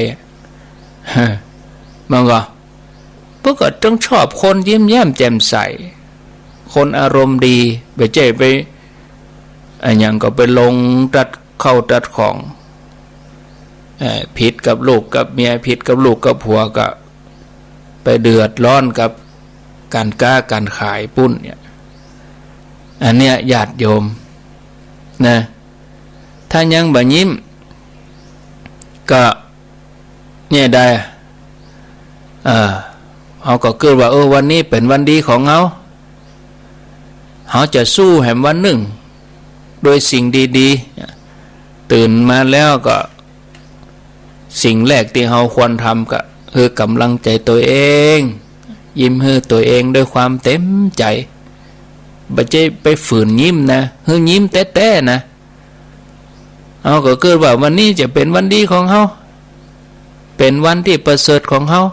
มันก็พวกก็ต้องชอบคนยิ้มแย้มแจ่มใสคนอารมณ์ดีไปเจ๊ไปอย่างก็ไปลงตัดเข้าตัดของผิดกับลูกกับเมียผิดกับลูกกับผัวก็ไปเดือดร้อนกับการค้าการขายปุ้นเนี่ยอันเนี้ยญาติโยมนะถ้ายังบ่ยิ้มก็เนี่ยได้เขาก็เกิดว่าวันนี้เป็นวันดีของเขาจะสู้แห่งวันหนึ่งโดยสิ่งดีๆตื่นมาแล้วก็สิ่งแรกที่เขาควรทำก็คือกำลังใจตัวเองยิ้มให้ตัวเองด้วยความเต็มใจไม่ใช่ไปฝืนยิ้มนะให้ยิ้มแต้ๆนะเขาก็เกิดว่าวันนี้จะเป็นวันดีของเขาเป็นวันที่ประเสริฐของเขา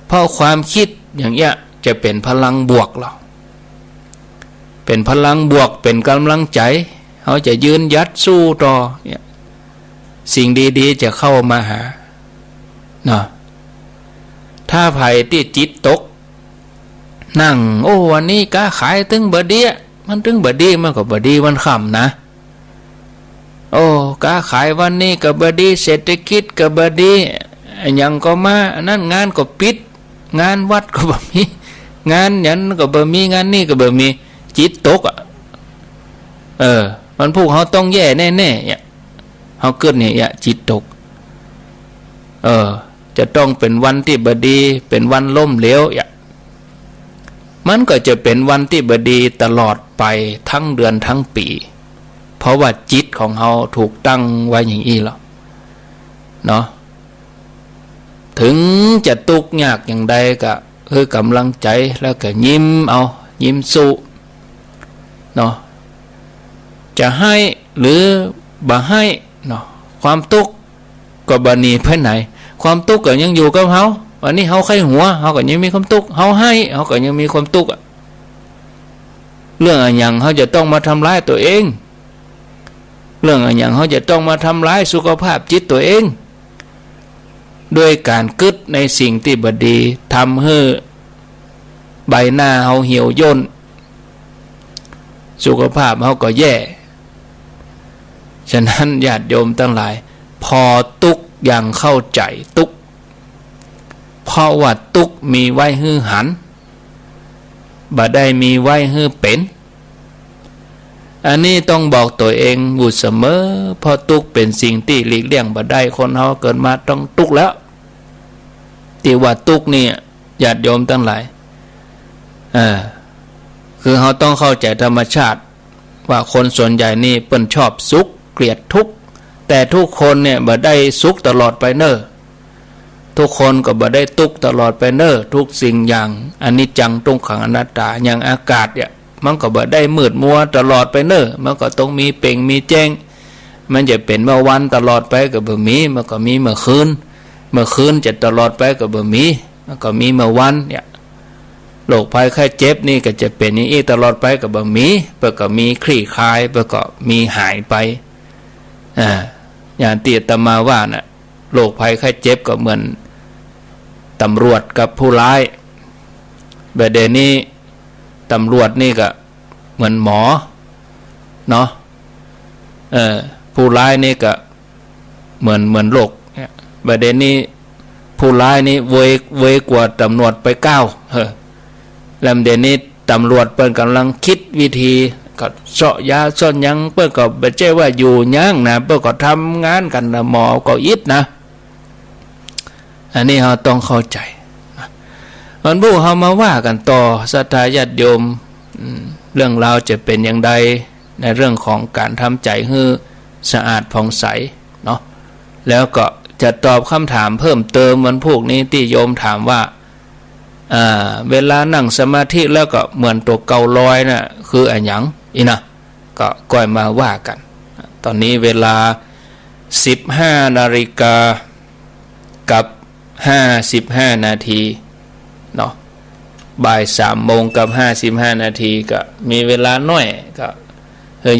เพราะความคิดอย่างเงี้ยจะเป็นพลังบวกเราเป็นพลังบวกเป็นกำลังใจเขาจะยืนยัดสู้ต่อเนี่ยสิ่งดีๆจะเข้ามาหาเนาะถ้าไผ่ที่จิตตกนั่งโอ้วันนี้ก้าขายตึงบดีมันตึงบดีมันก็บดีวันค่ำนะโอ้ก้าขายวันนี้กับบดีเศรษฐกิจกับบดียังก็มานั่นงานก็ปิดงานวัดก็บ่มีงานยันก็บ่มีงานนี่ก็บ่มีจิตตกมันพวกเขาต้องแย่แน่ๆเนี่ยเขาเกิดเนี่ยจิตตกจะต้องเป็นวันที่บดีเป็นวันล่มเหลวมันก็จะเป็นวันที่บดีตลอดไปทั้งเดือนทั้งปีเพราะว่าจิตของเขาถูกตั้งไว้อย่างนี้แล้วเนาะถึงจะตุกยากอย่างใดก็คือกำลังใจแล้วก็ยิ้มเอายิ้มสู้เนาะจะให้หรือบ่ให้เนาะความตุกก็บ่หนีไปไหนความตุกก็ยังอยู่กับเขาวันนี้เขาไข้หัวเขาก็ยังมีความตุกเขาให้เขาก็ยังมีความตุกเรื่องอะไรอย่างเขาจะต้องมาทำร้ายตัวเองเรื่องอะไรอย่างเขาจะต้องมาทำร้ายสุขภาพจิตตัวเองด้วยการกึศในสิ่งที่บดีทำให้ใบหน้าเขาเหี่ยวย่นสุขภาพเขาก็แย่ฉะนั้นญาติโยมทั้งหลายพอตุกอย่างเข้าใจตุกเพราะว่าตุกมีไว้ฮื้อหันบ่ได้มีไว้ฮื้อเป็นอันนี้ต้องบอกตัวเองอยู่เสมอเพราะตุกเป็นสิ่งที่หลีกเลี่ยงบ่ได้คนเฮาเกิดมาต้องตุกแล้วที่ว่าตุกนี่ญาติโยมทั้งหลายคือเฮาต้องเข้าใจธรรมชาติว่าคนส่วนใหญ่นี่เปิ้นชอบสุขเกลียดทุกข์แต่ทุกคนเนี่ยบ่ได้สุขตลอดไปเน้อทุกคนก็บ่ได้ตุกตลอดไปเน้อทุกสิ่งอย่างอนิจจังทุกขังอนัตตาอย่างอากาศเนี่ยมันก็บ่ได้มืดมัวตลอดไปเน้อมันก็ต้องมีเปล่งมีแจ้ง มันจะเป็นเมื่อวันตลอดไปกับบะหมี่มันก็มีเมื่อคืนจะตลอดไปกับบะหมี่มันก็มีเมื่อวันเนี่ยโรคภัยไข้เจ็บนี่ก็จะเป็นอย่างนี้ตลอดไปกับบะหมี่เพื่อก็มีคลี่คลายเพื่อก็มีหายไปอย่างที่อาตมาว่าน่ะโรคภัยไข้เจ็บก็เหมือนตำรวจกับผู้ร้ายแบบเดี๋ยวนี้ตำรวจนี่ก็เหมือนหมอเนาะผู้ร้ายนี่ก็เหมือนโรคแบบเดี๋ยวนี้ผู้ร้ายนี่เวยกว่าตำรวจไป9แล้วเดี๋ยวนี้ตำรวจเปิ้นกำลังคิดวิธีก็เจาะยาซ่อนยังเปิ้นก็บ่ใช่ว่าอยู่ยังนะเปิ้นก็ทำงานกันนะหมอก็อิดนะอันนี้เราต้องเข้าใจวันผู้เรามาว่ากันต่อศรัทธาญาติโยมเรื่องราวจะเป็นอย่างไรในเรื่องของการทำใจให้สะอาดผ่องใสเนาะแล้วก็จะตอบคำถามเพิ่มเติมวันพวกนี้ที่โยมถามว่าเวลานั่งสมาธิแล้วก็เหมือนตัวเกาลอยน่ะคืออะไรหยังอีนะก็ก่อยมาว่ากันตอนนี้เวลา 15 นาฬิกากับ55 นาทีเนาะบ่าย 3 โมงกับ55 นาทีก็มีเวลาน้อยก็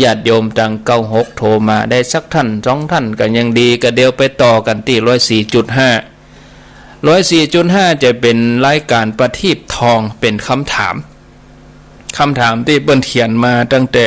ญาติโยมทาง96โทรมาได้สักท่าน2ท่านก็ยังดีก็เดี๋ยวไปต่อกันที่ 104.5 จะเป็นรายการประทีปทองเป็นคำถามที่เปิ้นเขียนมาตั้งแต่